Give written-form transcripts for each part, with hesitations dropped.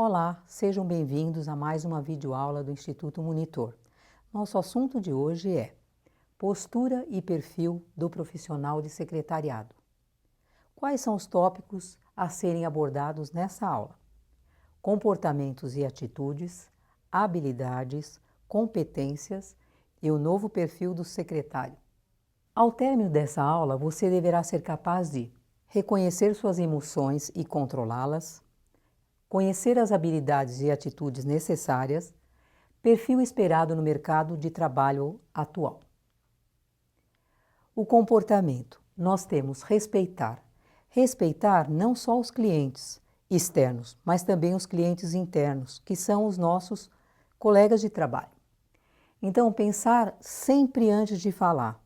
Olá, sejam bem-vindos a mais uma videoaula do Instituto Monitor. Nosso assunto de hoje é postura e perfil do profissional de secretariado. Quais são os tópicos a serem abordados nessa aula? Comportamentos e atitudes, habilidades, competências e o novo perfil do secretário. Ao término dessa aula, você deverá ser capaz de reconhecer suas emoções e controlá-las, conhecer as habilidades e atitudes necessárias, perfil esperado no mercado de trabalho atual. O comportamento. Nós temos respeitar. Respeitar não só os clientes externos, mas também os clientes internos, que são os nossos colegas de trabalho. Então, pensar sempre antes de falar,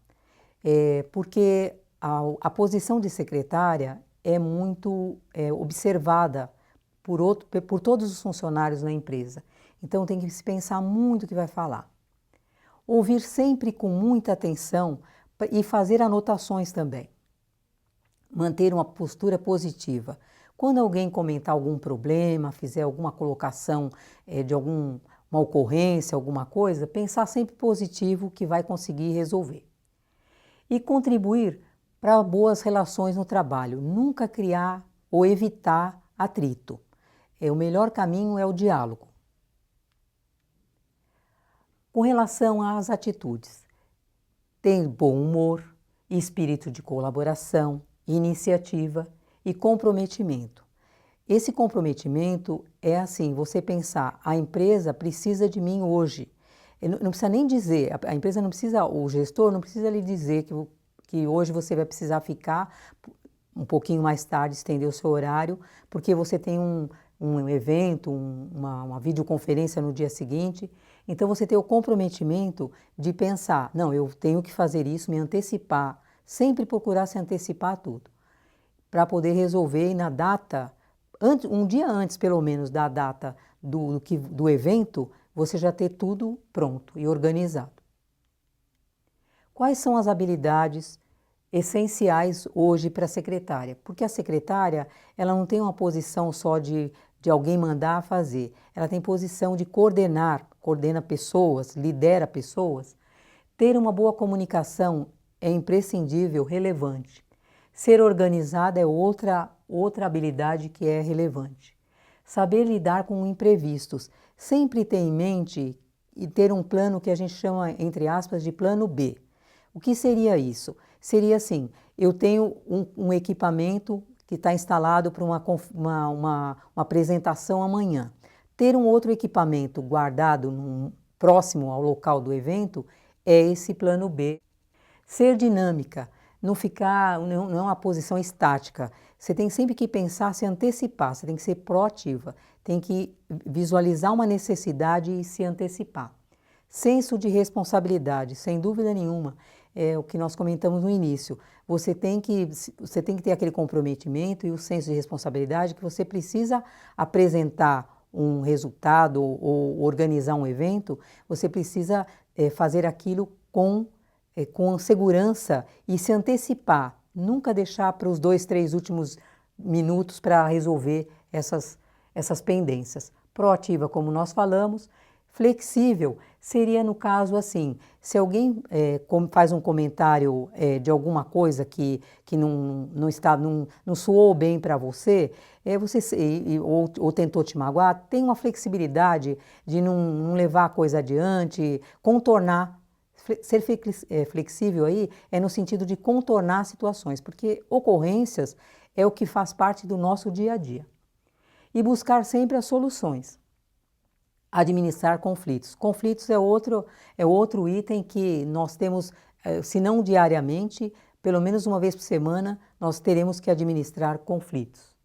porque a posição de secretária é muito observada por todos os funcionários na empresa. Então tem que se pensar muito o que vai falar. Ouvir sempre com muita atenção e fazer anotações também. Manter uma postura positiva. Quando alguém comentar algum problema, fizer alguma colocação de alguma ocorrência, alguma coisa, pensar sempre positivo que vai conseguir resolver. E contribuir para boas relações no trabalho. Nunca criar ou evitar atrito. O melhor caminho é o diálogo. Com relação às atitudes, ter bom humor, espírito de colaboração, iniciativa e comprometimento. Esse comprometimento é assim, você pensar, a empresa precisa de mim hoje. Não precisa nem dizer, a empresa não precisa, o gestor não precisa lhe dizer que hoje você vai precisar ficar um pouquinho mais tarde, estender o seu horário, porque você tem um evento, uma videoconferência no dia seguinte. Então você tem o comprometimento de pensar, não, eu tenho que fazer isso, me antecipar, sempre procurar se antecipar a tudo, para poder resolver e na data, um dia antes pelo menos da data do evento, você já ter tudo pronto e organizado. Quais são as habilidades essenciais hoje para a secretária? Porque a secretária, ela não tem uma posição só de alguém mandar fazer, ela tem posição de coordenar, coordena pessoas, lidera pessoas. Ter uma boa comunicação é imprescindível, relevante. Ser organizada é outra habilidade que é relevante. Saber lidar com imprevistos, sempre ter em mente e ter um plano que a gente chama, entre aspas, de plano B. O que seria isso? Seria assim, eu tenho um equipamento que está instalado para uma apresentação amanhã. Ter um outro equipamento guardado próximo ao local do evento é esse plano B. Ser dinâmica, não é uma posição estática. Você tem sempre que pensar, se antecipar, você tem que ser proativa, tem que visualizar uma necessidade e se antecipar. Senso de responsabilidade, sem dúvida nenhuma, é o que nós comentamos no início. Você tem que ter aquele comprometimento e o senso de responsabilidade que você precisa apresentar um resultado ou organizar um evento, você precisa fazer aquilo com segurança e se antecipar. Nunca deixar para os 2, 3 últimos minutos para resolver essas pendências. Proativa, como nós falamos. Flexível seria no caso assim, se alguém faz um comentário de alguma coisa que não soou bem para você, ou tentou te magoar, tem uma flexibilidade de não levar a coisa adiante, contornar. Ser flexível aí é no sentido de contornar situações, porque ocorrências é o que faz parte do nosso dia a dia. E buscar sempre as soluções. Administrar conflitos. Conflitos é outro item que nós temos, se não diariamente, pelo menos uma vez por semana, nós teremos que administrar conflitos.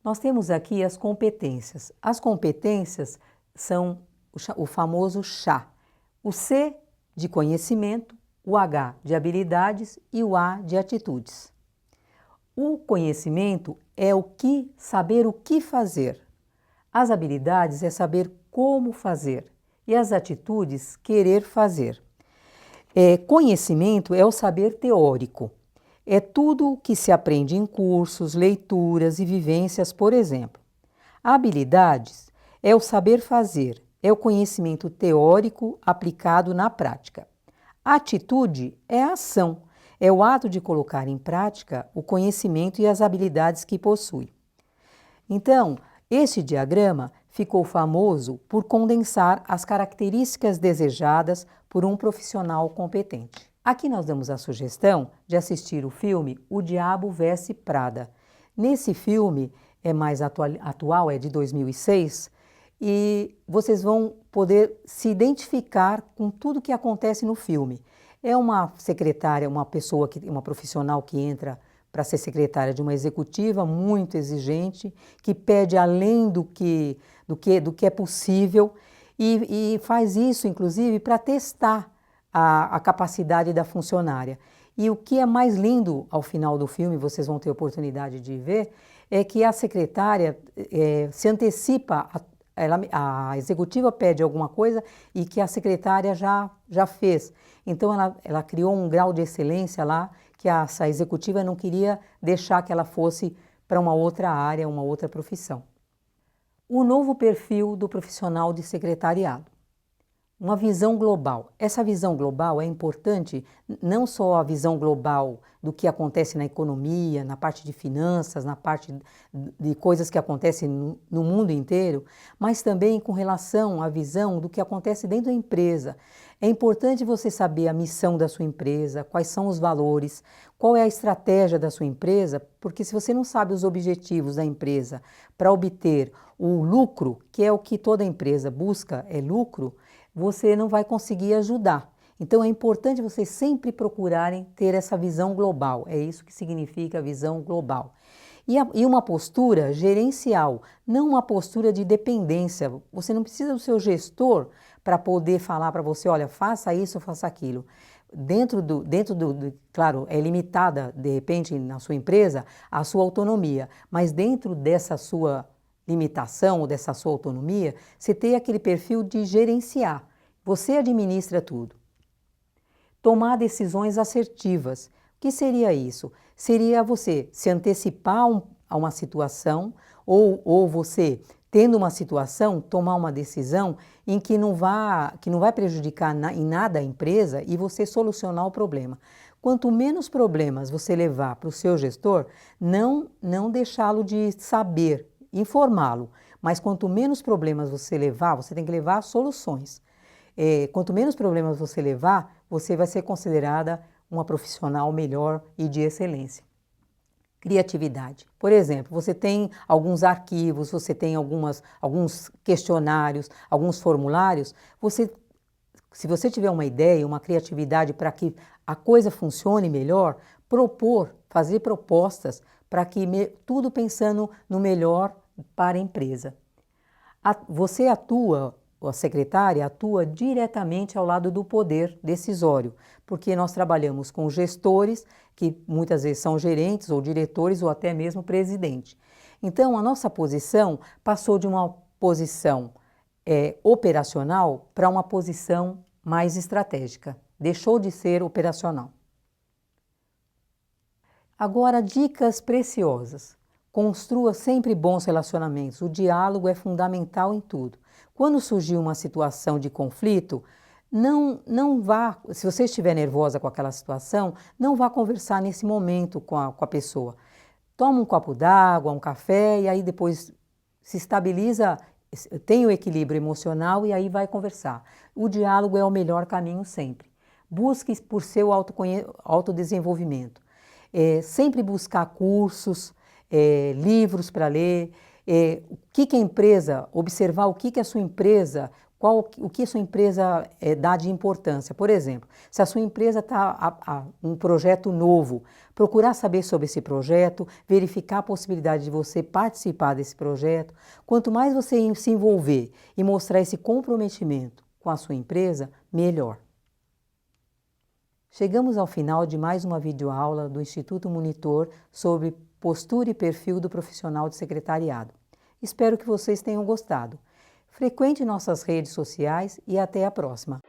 Nós temos aqui as competências. As competências são o famoso CHA. O C de conhecimento, o H de habilidades e o A de atitudes. O conhecimento é saber o que fazer. As habilidades é saber como fazer e as atitudes, querer fazer. Conhecimento é o saber teórico. É tudo que se aprende em cursos, leituras e vivências, por exemplo. Habilidades é o saber fazer, é o conhecimento teórico aplicado na prática. Atitude é a ação, é o ato de colocar em prática o conhecimento e as habilidades que possui. Então, este diagrama ficou famoso por condensar as características desejadas por um profissional competente. Aqui nós damos a sugestão de assistir o filme O Diabo Veste Prada. Nesse filme, é mais atual, é de 2006, e vocês vão poder se identificar com tudo que acontece no filme. É uma secretária, uma profissional que entra para ser secretária de uma executiva muito exigente, que pede além do que é possível e faz isso, inclusive, para testar a capacidade da funcionária. E o que é mais lindo ao final do filme, vocês vão ter oportunidade de ver, é que a secretária se antecipa, a executiva pede alguma coisa e que a secretária já fez. Então ela criou um grau de excelência lá que essa executiva não queria deixar que ela fosse para uma outra área, uma outra profissão. O novo perfil do profissional de secretariado. Uma visão global. Essa visão global é importante, não só a visão global do que acontece na economia, na parte de finanças, na parte de coisas que acontecem no mundo inteiro, mas também com relação à visão do que acontece dentro da empresa. É importante você saber a missão da sua empresa, quais são os valores, qual é a estratégia da sua empresa, porque se você não sabe os objetivos da empresa para obter o lucro, que é o que toda empresa busca, é lucro, você não vai conseguir ajudar. Então é importante vocês sempre procurarem ter essa visão global. É isso que significa a visão global. E uma postura gerencial, não uma postura de dependência. Você não precisa do seu gestor para poder falar para você, olha, faça isso, faça aquilo. Claro, é limitada, de repente, na sua empresa, a sua autonomia, mas dentro dessa sua limitação ou dessa sua autonomia, você tem aquele perfil de gerenciar. Você administra tudo. Tomar decisões assertivas. O que seria isso? Seria você se antecipar a uma situação ou você, tendo uma situação, tomar uma decisão em que não vai prejudicar em nada a empresa e você solucionar o problema. Quanto menos problemas você levar para o seu gestor, não deixá-lo de saber, informá-lo, mas quanto menos problemas você levar, você tem que levar soluções. Quanto menos problemas você levar, você vai ser considerada uma profissional melhor e de excelência. Criatividade. Por exemplo, você tem alguns arquivos, você tem alguns questionários, alguns formulários. Se você tiver uma ideia, uma criatividade para que a coisa funcione melhor, fazer propostas para que tudo pensando no melhor para a empresa. Você atua, a secretária atua diretamente ao lado do poder decisório, porque nós trabalhamos com gestores, que muitas vezes são gerentes ou diretores ou até mesmo presidente. Então, a nossa posição passou de uma posição operacional para uma posição mais estratégica. Deixou de ser operacional. Agora, dicas preciosas. Construa sempre bons relacionamentos. O diálogo é fundamental em tudo. Quando surgir uma situação de conflito, não vá, se você estiver nervosa com aquela situação, não vá conversar nesse momento com a pessoa. Toma um copo d'água, um café e aí depois se estabiliza, tem o equilíbrio emocional e aí vai conversar. O diálogo é o melhor caminho sempre. Busque por seu autodesenvolvimimento. Sempre buscar cursos, livros para ler, observar o que a sua empresa, o que a sua empresa dá de importância. Por exemplo, se a sua empresa está um projeto novo, procurar saber sobre esse projeto, verificar a possibilidade de você participar desse projeto. Quanto mais você se envolver e mostrar esse comprometimento com a sua empresa, melhor. Chegamos ao final de mais uma videoaula do Instituto Monitor sobre postura e perfil do profissional de secretariado. Espero que vocês tenham gostado. Frequente nossas redes sociais e até a próxima!